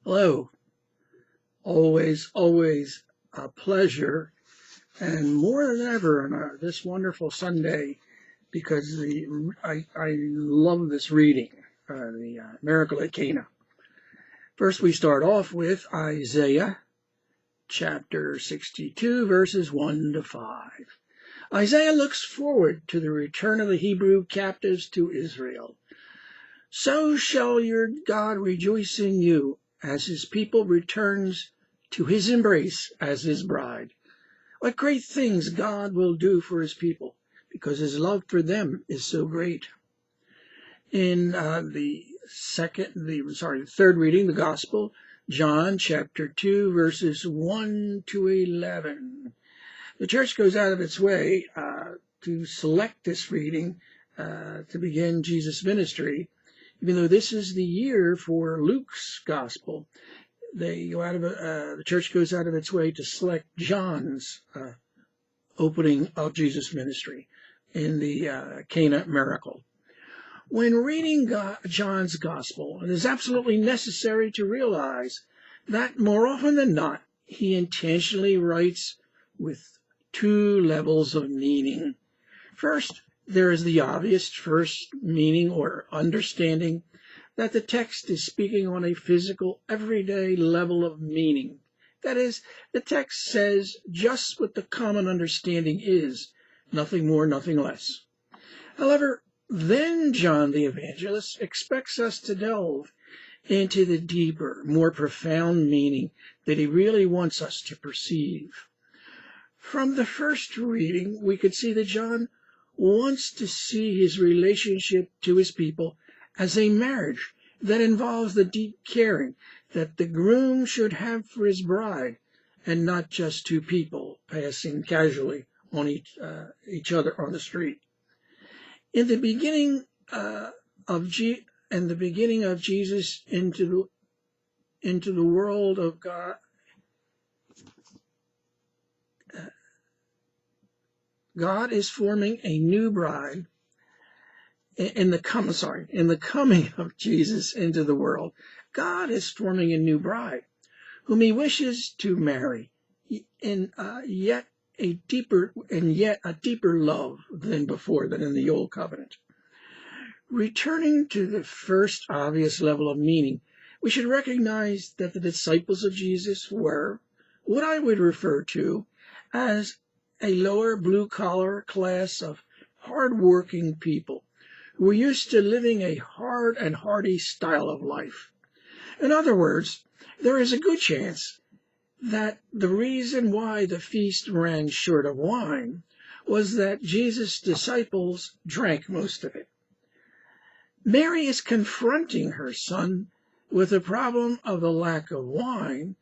Hello. Always a pleasure, and more than ever on this wonderful Sunday, because I love this reading, the Miracle at Cana. First, we start off with Isaiah chapter 62, verses 1 to 5. Isaiah looks forward to the return of the Hebrew captives to Israel. So shall your God rejoice in you, as his people returns to his embrace as his bride. What great things God will do for his people, because his love for them is so great. In the third reading, the Gospel, John chapter 2, verses 1 to 11. The church goes out of its way to select this reading to begin Jesus' ministry. Even though this is the year for Luke's gospel, the church goes out of its way to select John's opening of Jesus' ministry in the Cana miracle. When reading John's gospel, it is absolutely necessary to realize that more often than not, he intentionally writes with two levels of meaning. First, there is the obvious first meaning or understanding that the text is speaking on a physical, everyday level of meaning. That is, the text says just what the common understanding is, nothing more, nothing less. However, then John the Evangelist expects us to delve into the deeper, more profound meaning that he really wants us to perceive. From the first reading, we could see that John wants to see his relationship to his people as a marriage that involves the deep caring that the groom should have for his bride, and not just two people passing casually on each other on the street. In the beginning of Jesus into the world of God, God is forming a new bride. In the coming of Jesus into the world, God is forming a new bride whom he wishes to marry in yet a deeper love than before, than in the old covenant. Returning to the first obvious level of meaning, we should recognize that the disciples of Jesus were what I would refer to as a lower blue-collar class of hard-working people who were used to living a hard and hearty style of life. In other words, there is a good chance that the reason why the feast ran short of wine was that Jesus' disciples drank most of it. Mary is confronting her son with the problem of the lack of wine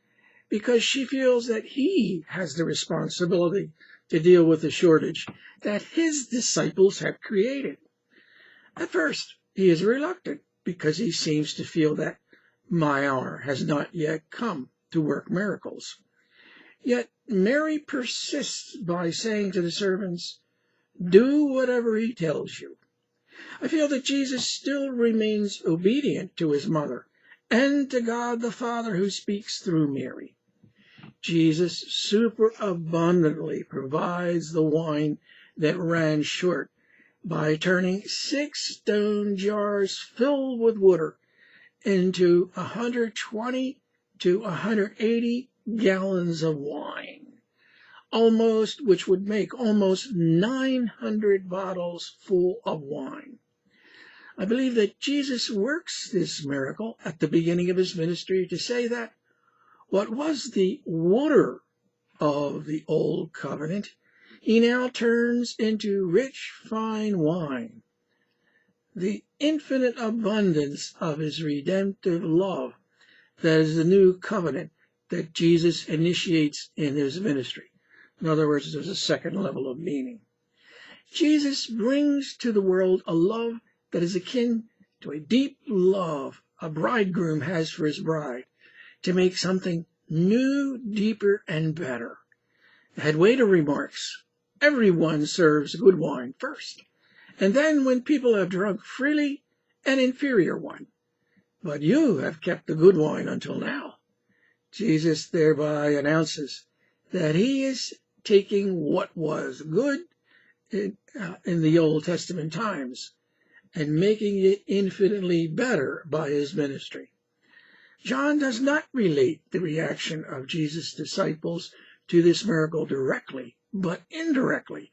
because she feels that he has the responsibility to deal with the shortage that his disciples have created. At first, he is reluctant because he seems to feel that my hour has not yet come to work miracles. Yet Mary persists by saying to the servants, "Do whatever he tells you." I feel that Jesus still remains obedient to his mother and to God the Father who speaks through Mary. Jesus superabundantly provides the wine that ran short by turning 6 stone jars filled with water into 120 to 180 gallons of wine, which would make almost 900 bottles full of wine. I believe that Jesus works this miracle at the beginning of his ministry to say that what was the water of the old covenant, he now turns into rich, fine wine. The infinite abundance of his redemptive love, that is the new covenant that Jesus initiates in his ministry. In other words, there's a second level of meaning. Jesus brings to the world a love that is akin to a deep love a bridegroom has for his bride, to make something new, deeper, and better. The head waiter remarks, "Everyone serves good wine first, and then when people have drunk freely, an inferior one. but you have kept the good wine until now. Jesus thereby announces that he is taking what was good in the Old Testament times and making it infinitely better by his ministry. John does not relate the reaction of Jesus' disciples to this miracle directly, but indirectly,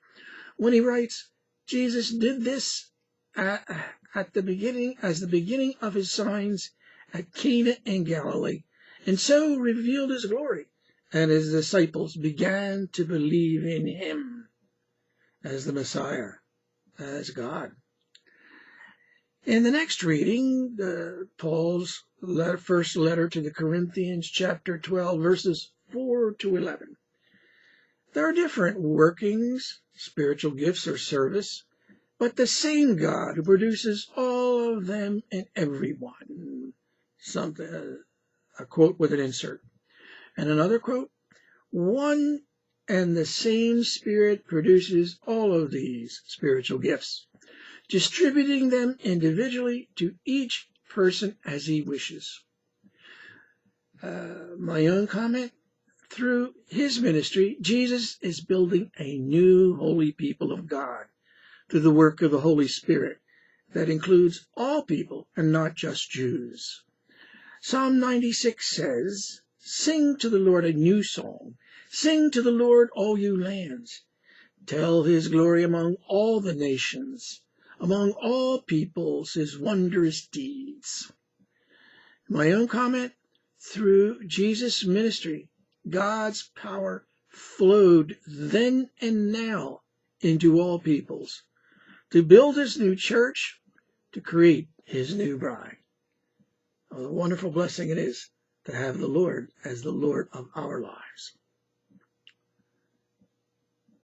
when he writes, Jesus did this at the beginning, as the beginning of his signs at Cana in Galilee, and so revealed his glory, and his disciples began to believe in him as the Messiah, as God. In the next reading, Paul's first letter to the Corinthians, chapter 12, verses 4 to 11. There are different workings, spiritual gifts or service, but the same God who produces all of them in everyone. A quote with an insert. And another quote, one and the same Spirit produces all of these spiritual gifts, distributing them individually to each person as he wishes. My own comment, through his ministry, Jesus is building a new holy people of God through the work of the Holy Spirit that includes all people and not just Jews. Psalm 96 says, sing to the Lord a new song. Sing to the Lord, all you lands. Tell his glory among all the nations, among all peoples, his wondrous deeds. My own comment, through Jesus' ministry, God's power flowed then and now into all peoples to build his new church, to create his new bride. What a wonderful blessing it is to have the Lord as the Lord of our lives.